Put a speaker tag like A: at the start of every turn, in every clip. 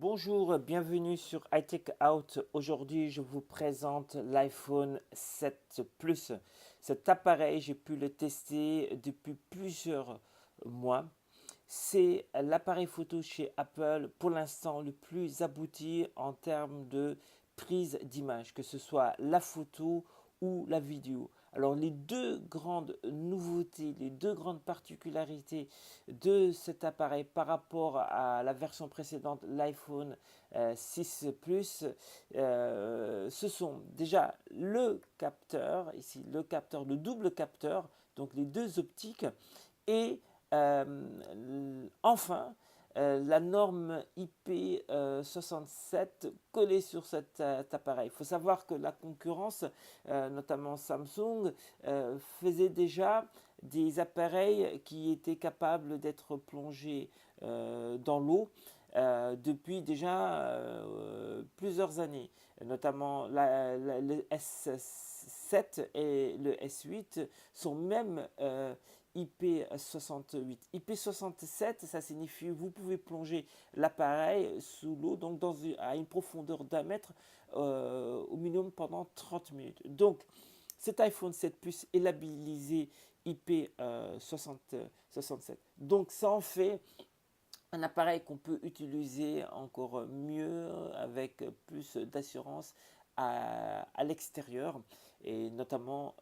A: Bonjour, bienvenue sur iTech Out. Aujourd'hui, je vous présente l'iPhone 7 Plus. Cet appareil, j'ai pu le tester depuis plusieurs mois. C'est l'appareil photo chez Apple pour l'instant le plus abouti en termes de prise d'image, que ce soit la photo ou la vidéo. Alors les deux grandes nouveautés, les deux grandes particularités de cet appareil par rapport à la version précédente, l'iPhone 6 Plus, ce sont déjà le capteur, ici le capteur, le double capteur, donc les deux optiques, et enfin, la norme IP67 collée sur cet appareil. Il faut savoir que la concurrence, notamment Samsung, faisait déjà des appareils qui étaient capables d'être plongés dans l'eau depuis déjà plusieurs années, notamment le S7 et le S8 sont même IP68. IP67, ça signifie que vous pouvez plonger l'appareil sous l'eau, donc à une profondeur d'1 mètre au minimum pendant 30 minutes. Donc, cet iPhone 7 Plus est labellisé IP67. Donc, ça en fait un appareil qu'on peut utiliser encore mieux, avec plus d'assurance à l'extérieur et notamment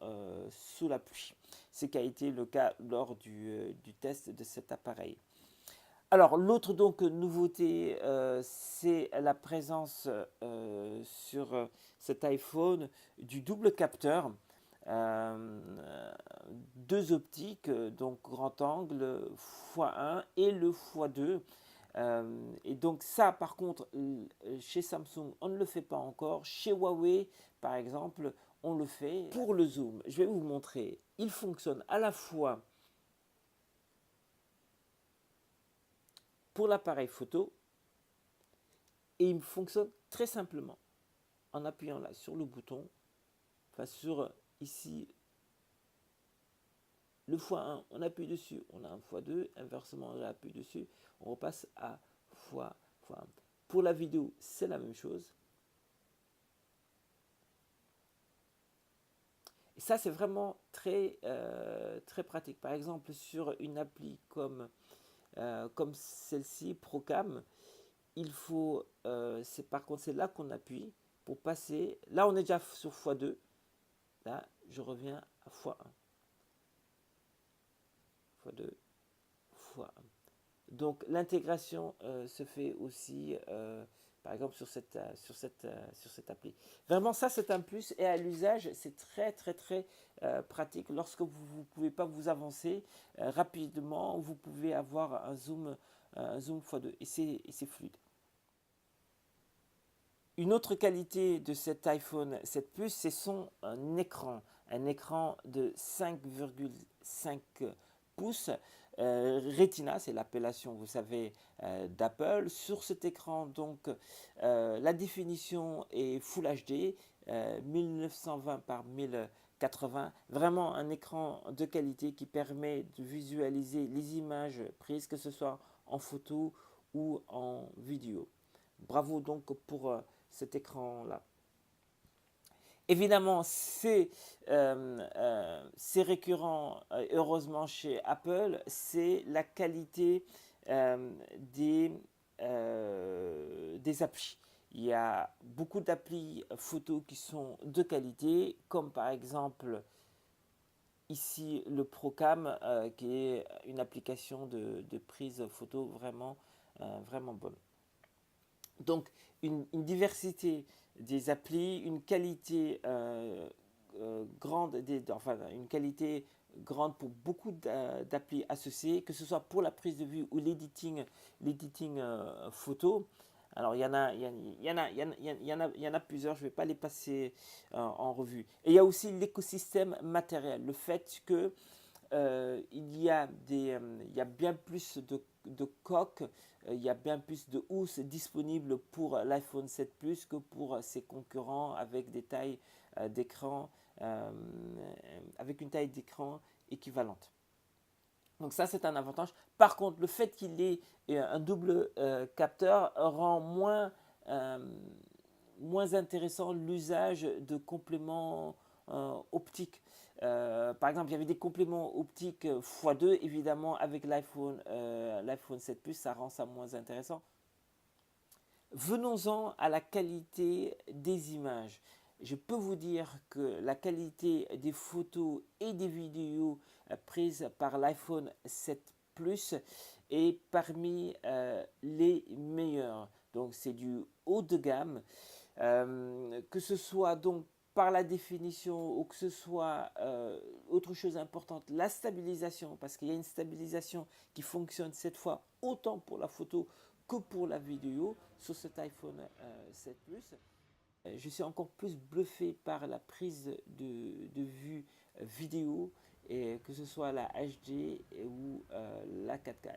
A: sous la pluie. Ce qui a été le cas lors du test de cet appareil. Alors l'autre donc nouveauté, c'est la présence sur cet iPhone du double capteur. Deux optiques, donc grand angle x1 et le x2. Et donc ça, par contre, chez Samsung, on ne le fait pas encore. Chez Huawei, par exemple, on le fait. Pour le zoom, je vais vous montrer. Il fonctionne à la fois pour l'appareil photo et il fonctionne très simplement en appuyant là sur le bouton, enfin sur ici le x1, on appuie dessus, on a un x2, inversement on appuie dessus, on repasse à x1. Pour la vidéo, c'est la même chose. Et ça, c'est vraiment très pratique. Par exemple, sur une appli comme celle-ci, Procam, il faut, par contre, c'est là qu'on appuie pour passer. Là, on est déjà sur x2. Là, je reviens à x1. x2, x1. Donc l'intégration se fait aussi, par exemple, sur cette appli. Vraiment, ça, c'est un plus. Et à l'usage, c'est très pratique. Lorsque vous ne pouvez pas vous avancer rapidement, vous pouvez avoir un zoom x2. Et c'est fluide. Une autre qualité de cet iPhone 7 Plus, c'est son écran. Un écran de 5,5 pouces. Retina, c'est l'appellation, vous savez, d'Apple. Sur cet écran, donc, la définition est Full HD, 1920 par 1080. Vraiment un écran de qualité qui permet de visualiser les images prises, que ce soit en photo ou en vidéo. Bravo donc pour cet écran-là. Évidemment, c'est récurrent, heureusement, chez Apple, c'est la qualité des applis. Il y a beaucoup d'applis photos qui sont de qualité, comme par exemple ici le Procam, qui est une application de prise photo vraiment bonne. Donc une diversité des applis, une qualité grande, une qualité grande pour beaucoup d'applis associées, que ce soit pour la prise de vue ou l'editing photo. Alors il y en a plusieurs, je ne vais pas les passer en revue. Et il y a aussi l'écosystème matériel, le fait que il y a bien plus de coques, il y a bien plus de housses disponibles pour l'iPhone 7 Plus que pour ses concurrents avec des tailles d'écran, avec une taille d'écran équivalente. Donc ça, c'est un avantage. Par contre, le fait qu'il ait un double capteur rend euh, moins intéressant l'usage de compléments optiques. Par exemple, il y avait des compléments optiques x2, évidemment, avec l'iPhone 7 Plus, ça rend ça moins intéressant. Venons-en à la qualité des images. Je peux vous dire que la qualité des photos et des vidéos prises par l'iPhone 7 Plus est parmi les meilleures. Donc c'est du haut de gamme. Que ce soit donc par la définition ou que ce soit autre chose importante, la stabilisation, parce qu'il y a une stabilisation qui fonctionne cette fois autant pour la photo que pour la vidéo sur cet iPhone 7 Plus. Je suis encore plus bluffé par la prise de vue vidéo, et que ce soit la HD ou la 4K.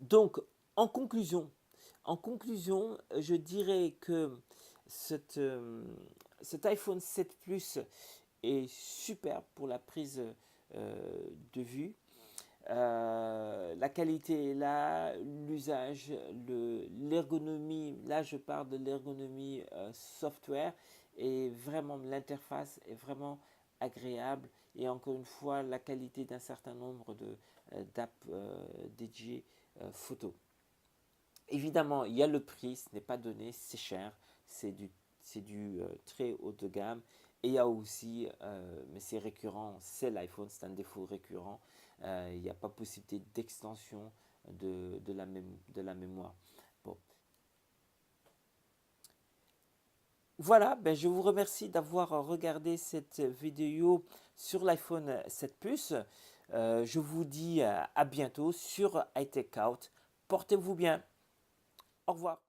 A: Donc, en conclusion, je dirais que cette, euh, cet iPhone 7 Plus est super pour la prise de vue. La qualité est là, l'usage, l'ergonomie, là je parle de l'ergonomie software, et vraiment l'interface est vraiment agréable, et encore une fois la qualité d'un certain nombre d'apps dédiées photo. Évidemment, il y a le prix, ce n'est pas donné, c'est cher, c'est du, c'est du très haut de gamme. Et il y a aussi, mais c'est récurrent, c'est l'iPhone, c'est un défaut récurrent, il n'y a pas possibilité d'extension de la mémoire. Bon. Voilà, ben je vous remercie d'avoir regardé cette vidéo sur l'iPhone 7 Plus. Je vous dis à bientôt sur iTech Out. Portez-vous bien. Au revoir.